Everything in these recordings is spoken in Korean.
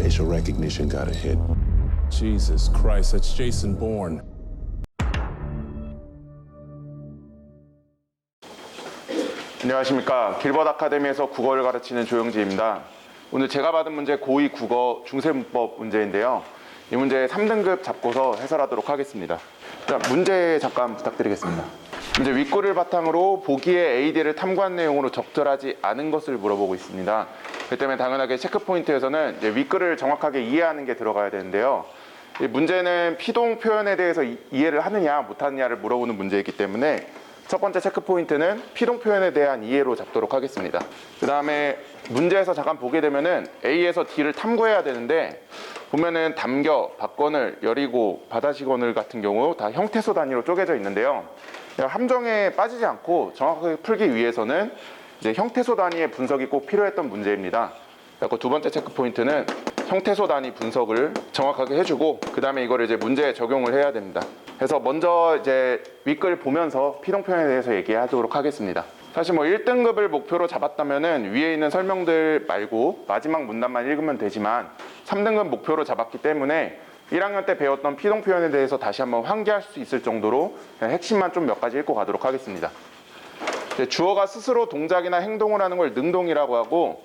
Facial recognition got a hit. Jesus Christ, that's Jason Bourne. 안녕하십니까. 길벗 아카데미에서 국어를 가르치는 조영지입니다. 오늘 제가 받은 문제 고2 국어 중세문법 문제인데요. 이 문제 3등급 잡고서 해설하도록 하겠습니다. 자, 문제 잠깐 부탁드리겠습니다. 문제 윗글을 바탕으로 보기에 AD를 탐구한 내용으로 적절하지 않은 것을 물어보고 있습니다. 그렇기 때문에 당연하게 체크 포인트에서는 이제 윗글을 정확하게 이해하는 게 들어가야 되는데요. 이 문제는 피동 표현에 대해서 이해를 하느냐 못하느냐를 물어보는 문제이기 때문에 첫 번째 체크 포인트는 피동 표현에 대한 이해로 잡도록 하겠습니다. 그 다음에 문제에서 잠깐 보게 되면은 A에서 D를 탐구해야 되는데 보면은 담겨, 박건을, 여리고, 바다시건을 같은 경우 다 형태소 단위로 쪼개져 있는데요. 함정에 빠지지 않고 정확하게 풀기 위해서는 이제 형태소 단위의 분석이 꼭 필요했던 문제입니다. 그래서 두 번째 체크 포인트는 형태소 단위 분석을 정확하게 해주고 그 다음에 이거를 이제 문제에 적용을 해야 됩니다. 그래서 먼저 이제 윗글 보면서 피동 표현에 대해서 얘기하도록 하겠습니다. 사실 뭐 1등급을 목표로 잡았다면은 위에 있는 설명들 말고 마지막 문단만 읽으면 되지만 3등급 목표로 잡았기 때문에 1학년 때 배웠던 피동 표현에 대해서 다시 한번 환기할 수 있을 정도로 그냥 핵심만 좀 몇 가지 읽고 가도록 하겠습니다. 주어가 스스로 동작이나 행동을 하는 걸 능동이라고 하고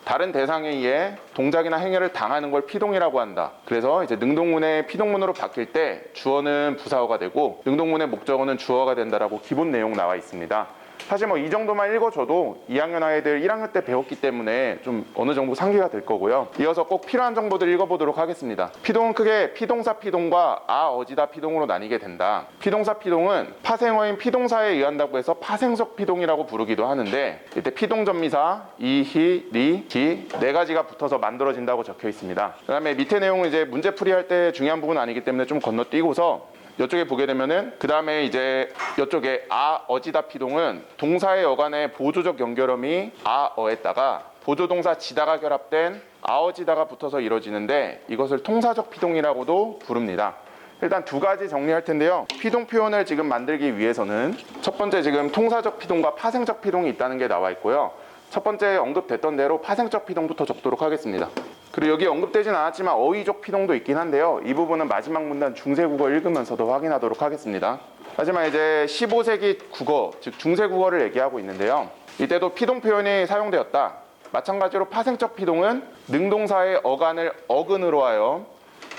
다른 대상에 의해 동작이나 행위를 당하는 걸 피동이라고 한다. 그래서 이제 능동문의 피동문으로 바뀔 때 주어는 부사어가 되고 능동문의 목적어는 주어가 된다라고 기본 내용 나와 있습니다. 사실 뭐 이 정도만 읽어줘도 2학년 아이들 1학년 때 배웠기 때문에 좀 어느 정도 상기가 될 거고요. 이어서 꼭 필요한 정보들 읽어보도록 하겠습니다. 피동은 크게 피동사 피동과 어지다 피동으로 나뉘게 된다. 피동사 피동은 파생어인 피동사에 의한다고 해서 파생적 피동이라고 부르기도 하는데 이때 피동전미사 이히, 리, 기 네 가지가 붙어서 만들어진다고 적혀 있습니다. 그 다음에 밑에 내용은 이제 문제풀이할 때 중요한 부분 아니기 때문에 좀 건너뛰고서 이쪽에 보게 되면은 그 다음에 이제 이쪽에 어지다 피동은 동사의 어간의 보조적 연결음이 어에다가 보조동사 지다가 결합된 어지다가 붙어서 이루어지는데 이것을 통사적 피동이라고도 부릅니다. 일단 두 가지 정리할 텐데요. 피동 표현을 지금 만들기 위해서는 첫 번째 지금 통사적 피동과 파생적 피동이 있다는 게 나와 있고요. 첫 번째 언급됐던 대로 파생적 피동부터 적도록 하겠습니다. 그리고 여기 언급되진 않았지만 어휘적 피동도 있긴 한데요. 이 부분은 마지막 문단 중세국어 읽으면서도 확인하도록 하겠습니다. 하지만 이제 15세기 국어, 즉 중세국어를 얘기하고 있는데요. 이때도 피동 표현이 사용되었다. 마찬가지로 파생적 피동은 능동사의 어간을 어근으로 하여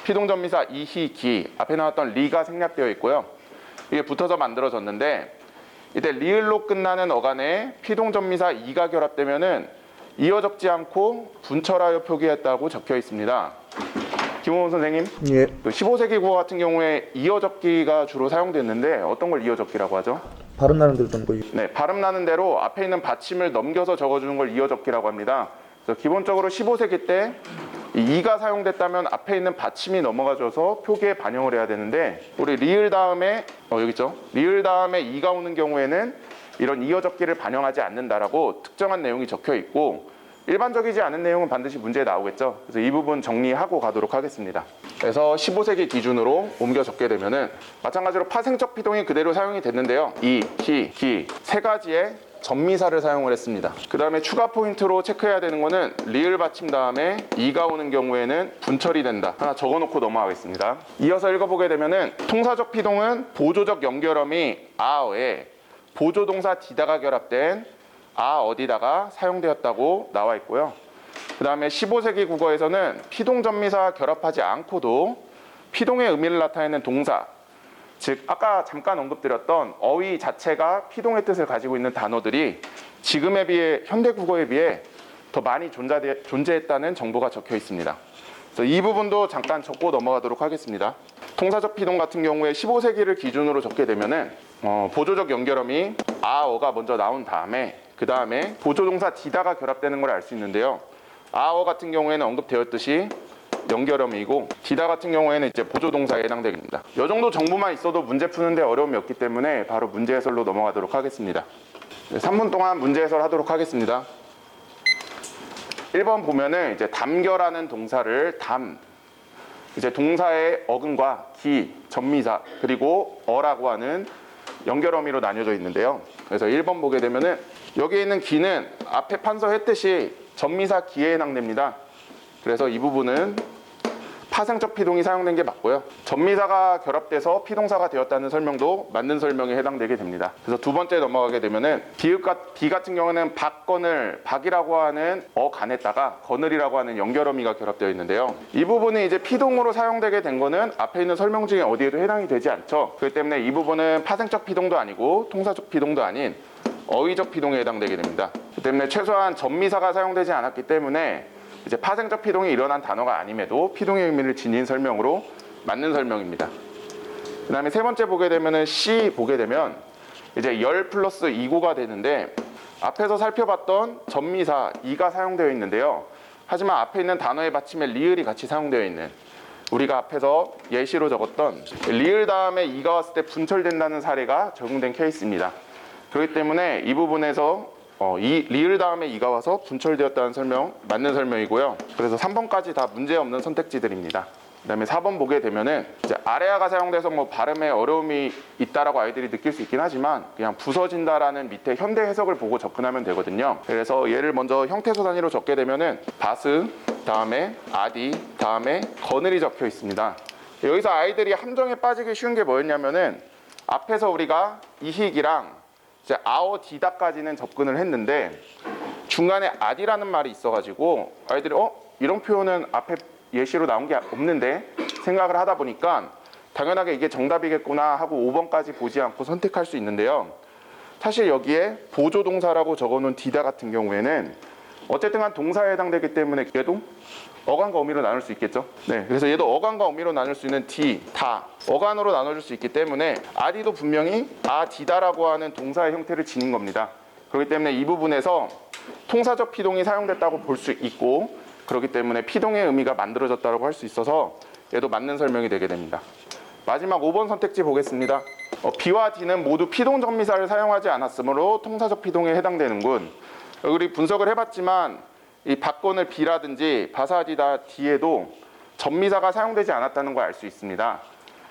피동전미사 이히, 기 앞에 나왔던 리가 생략되어 있고요. 이게 붙어서 만들어졌는데 이때 리을로 끝나는 어간에 피동전미사 이가 결합되면은 이어 적지 않고 분철하여 표기했다고 적혀 있습니다. 김호원 선생님, 예. 15세기 국어 같은 경우에 이어 적기가 주로 사용됐는데 어떤 걸 이어 적기라고 하죠? 발음 나는 대로 좀 네, 발음 나는 대로 앞에 있는 받침을 넘겨서 적어주는 걸 이어 적기라고 합니다. 그래서 기본적으로 15세기 때 이가 사용됐다면 앞에 있는 받침이 넘어가줘서 표기에 반영을 해야 되는데 우리 리을 다음에 여기 있죠? 리을 다음에 이가 오는 경우에는 이런 이어 적기를 반영하지 않는다라고 특정한 내용이 적혀 있고 일반적이지 않은 내용은 반드시 문제에 나오겠죠. 그래서 이 부분 정리하고 가도록 하겠습니다. 그래서 15세기 기준으로 옮겨 적게 되면은 마찬가지로 파생적 피동이 그대로 사용이 됐는데요. 이, 히, 기 세 가지의 전미사를 사용을 했습니다. 그 다음에 추가 포인트로 체크해야 되는 거는 리을 받침 다음에 이가 오는 경우에는 분철이 된다. 하나 적어놓고 넘어가겠습니다. 이어서 읽어보게 되면은 통사적 피동은 보조적 연결음이 어에 보조동사 디다가 결합된 어디다가 사용되었다고 나와 있고요. 그 다음에 15세기 국어에서는 피동전미사 결합하지 않고도 피동의 의미를 나타내는 동사, 즉 아까 잠깐 언급드렸던 어휘 자체가 피동의 뜻을 가지고 있는 단어들이 지금에 비해 현대 국어에 비해 더 많이 존재했다는 정보가 적혀 있습니다. 그래서 이 부분도 잠깐 적고 넘어가도록 하겠습니다. 통사적 피동 같은 경우에 15세기를 기준으로 적게 되면은 보조적 연결음이 어가 먼저 나온 다음에 그 다음에 보조동사 디다가 결합되는 걸 알 수 있는데요. 어 같은 경우에는 언급되었듯이 연결음이고 디다 같은 경우에는 이제 보조동사에 해당됩니다. 이 정도 정보만 있어도 문제 푸는데 어려움이 없기 때문에 바로 문제 해설로 넘어가도록 하겠습니다. 3분 동안 문제 해설하도록 하겠습니다. 1번 보면은 이제 담겨라는 동사를 이제 동사의 어근과 기, 전미사 그리고 어라고 하는 연결어미로 나뉘어져 있는데요. 그래서 1번 보게 되면은 여기에 있는 기는 앞에 판서했듯이 전미사 기에 해당됩니다. 그래서 이 부분은 파생적 피동이 사용된 게 맞고요. 전미사가 결합돼서 피동사가 되었다는 설명도 맞는 설명에 해당되게 됩니다. 그래서 두 번째 넘어가게 되면은 비 같은 경우는 박이라고 하는 간에다가 거늘이라고 하는 연결어미가 결합되어 있는데요. 이 부분은 이제 피동으로 사용되게 된 거는 앞에 있는 설명 중에 어디에도 해당이 되지 않죠. 그렇기 때문에 이 부분은 파생적 피동도 아니고 통사적 피동도 아닌 어휘적 피동에 해당되게 됩니다. 그렇기 때문에 최소한 전미사가 사용되지 않았기 때문에 이제 파생적 피동이 일어난 단어가 아님에도 피동의 의미를 지닌 설명으로 맞는 설명입니다. 그 다음에 세 번째 보게 되면은 C 보게 되면 이제 열 플러스 이고가 되는데 앞에서 살펴봤던 전미사 이가 사용되어 있는데요. 하지만 앞에 있는 단어의 받침에 리을이 같이 사용되어 있는 우리가 앞에서 예시로 적었던 리을 다음에 이가 왔을 때 분철된다는 사례가 적용된 케이스입니다. 그렇기 때문에 이 부분에서 이 리을 다음에 이가 와서 분철되었다는 설명 맞는 설명이고요. 그래서 3번까지 다 문제 없는 선택지들입니다. 그다음에 4번 보게 되면은 이제 아래아가 사용돼서 뭐 발음에 어려움이 있다라고 아이들이 느낄 수 있긴 하지만 그냥 부서진다라는 밑에 현대 해석을 보고 접근하면 되거든요. 그래서 얘를 먼저 형태소 단위로 적게 되면은 바스 다음에 아디 다음에 거늘이 적혀 있습니다. 여기서 아이들이 함정에 빠지기 쉬운 게 뭐였냐면은 앞에서 우리가 이익이랑 이제 아어디다까지는 접근을 했는데 중간에 아디라는 말이 있어가지고 아이들이 이런 표현은 앞에 예시로 나온 게 없는데 생각을 하다 보니까 당연하게 이게 정답이겠구나 하고 5번까지 보지 않고 선택할 수 있는데요. 사실 여기에 보조동사라고 적어놓은 디다 같은 경우에는 어쨌든 간 동사에 해당되기 때문에 얘도 어간과 어미로 나눌 수 있겠죠. 네, 그래서 얘도 어간과 어미로 나눌 수 있는 디, 다 어간으로 나눠줄 수 있기 때문에 아디도 분명히 아디다라고 하는 동사의 형태를 지닌 겁니다. 그렇기 때문에 이 부분에서 통사적 피동이 사용됐다고 볼 수 있고 그렇기 때문에 피동의 의미가 만들어졌다고 할 수 있어서 얘도 맞는 설명이 되게 됩니다. 마지막 5번 선택지 보겠습니다. B와 D는 모두 피동 전미사를 사용하지 않았으므로 통사적 피동에 해당되는군. 우리 분석을 해봤지만 이 박건을 B라든지 바사디다 D에도 전미사가 사용되지 않았다는 걸 알 수 있습니다.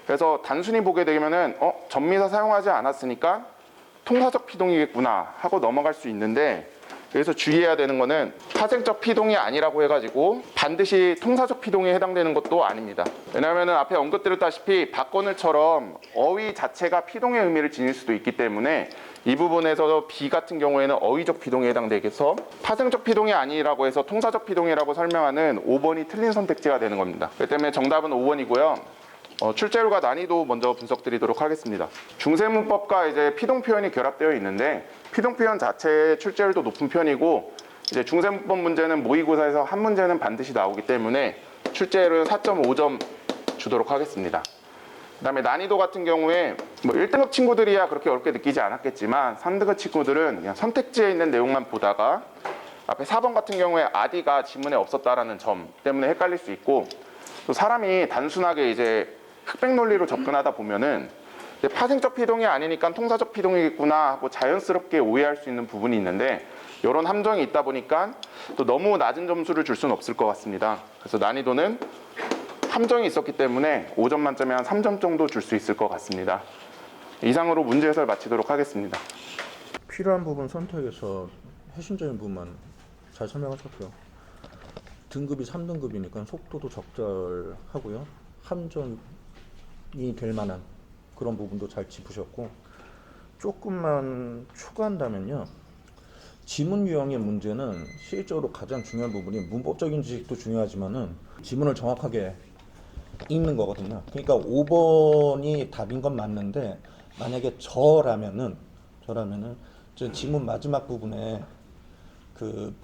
그래서 단순히 보게 되면은 전미사 사용하지 않았으니까 통사적 피동이겠구나 하고 넘어갈 수 있는데 여기서 주의해야 되는 거는 파생적 피동이 아니라고 해가지고 반드시 통사적 피동에 해당되는 것도 아닙니다. 왜냐하면 앞에 언급드렸다시피 박건을처럼 어휘 자체가 피동의 의미를 지닐 수도 있기 때문에 이 부분에서 B 같은 경우에는 어휘적 피동에 해당되겠어 파생적 피동이 아니라고 해서 통사적 피동이라고 설명하는 5번이 틀린 선택지가 되는 겁니다. 그렇기 때문에 정답은 5번이고요. 출제율과 난이도 먼저 분석드리도록 하겠습니다. 중세문법과 이제 피동 표현이 결합되어 있는데 피동 표현 자체의 출제율도 높은 편이고 이제 중세문법 문제는 모의고사에서 한 문제는 반드시 나오기 때문에 출제율은 4.5점 주도록 하겠습니다. 그다음에 난이도 같은 경우에 뭐 1등급 친구들이야 그렇게 어렵게 느끼지 않았겠지만 3등급 친구들은 그냥 선택지에 있는 내용만 보다가 앞에 4번 같은 경우에 아디가 지문에 없었다라는 점 때문에 헷갈릴 수 있고 또 사람이 단순하게 이제 흑백 논리로 접근하다 보면은 파생적 피동이 아니니까 통사적 피동이겠구나 하고 자연스럽게 오해할 수 있는 부분이 있는데 이런 함정이 있다 보니까 또 너무 낮은 점수를 줄 수는 없을 것 같습니다. 그래서 난이도는 함정이 있었기 때문에 5점 만점에 한 3점 정도 줄 수 있을 것 같습니다. 이상으로 문제 해설 마치도록 하겠습니다. 필요한 부분 선택해서 핵심적인 부분만 잘 설명하셨고요. 등급이 3등급이니까 속도도 적절하고요. 함정이 될 만한 그런 부분도 잘 짚으셨고 조금만 추가한다면요. 지문 유형의 문제는 실제로 가장 중요한 부분이 문법적인 지식도 중요하지만은 지문을 정확하게 읽는 거거든요. 그러니까 5번이 답인 건 맞는데 만약에 저라면은 저 지문 마지막 부분에 그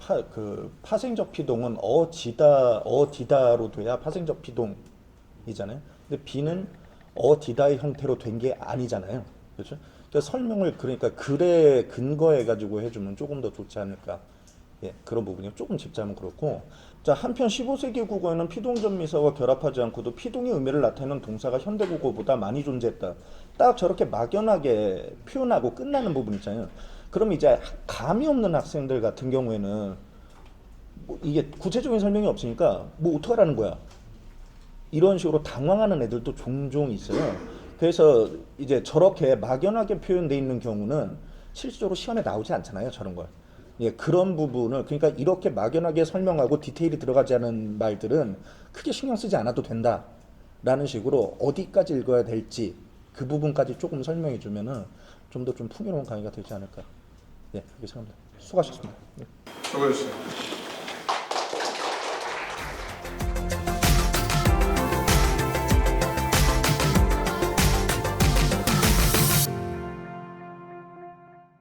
파생적 피동은 어디다로 돼야 파생적 피동이잖아요. 근데 B는 어디다의 형태로 된 게 아니잖아요. 그렇죠? 그러니까 설명을 그러니까 글에 근거해 가지고 해주면 조금 더 좋지 않을까. 예, 그런 부분이 조금 짚자면 그렇고. 자, 한편 15세기 국어에는 피동전미사와 결합하지 않고도 피동의 의미를 나타내는 동사가 현대 국어보다 많이 존재했다. 딱 저렇게 막연하게 표현하고 끝나는 부분 있잖아요. 그럼 이제 감이 없는 학생들 같은 경우에는 뭐 이게 구체적인 설명이 없으니까 뭐 어떡하라는 거야. 이런 식으로 당황하는 애들도 종종 있어요. 그래서 이제 저렇게 막연하게 표현되어 있는 경우는 실질적으로 시험에 나오지 않잖아요. 저런 걸. 예, 그런 부분을 그러니까 이렇게 막연하게 설명하고 디테일이 들어가지 않은 말들은 크게 신경 쓰지 않아도 된다라는 식으로 어디까지 읽어야 될지 그 부분까지 조금 설명해 주면은 좀 더 좀 풍요로운 강의가 되지 않을까. 예, 그렇게 생각합니다. 수고하셨습니다. 예. 수고하셨습니다.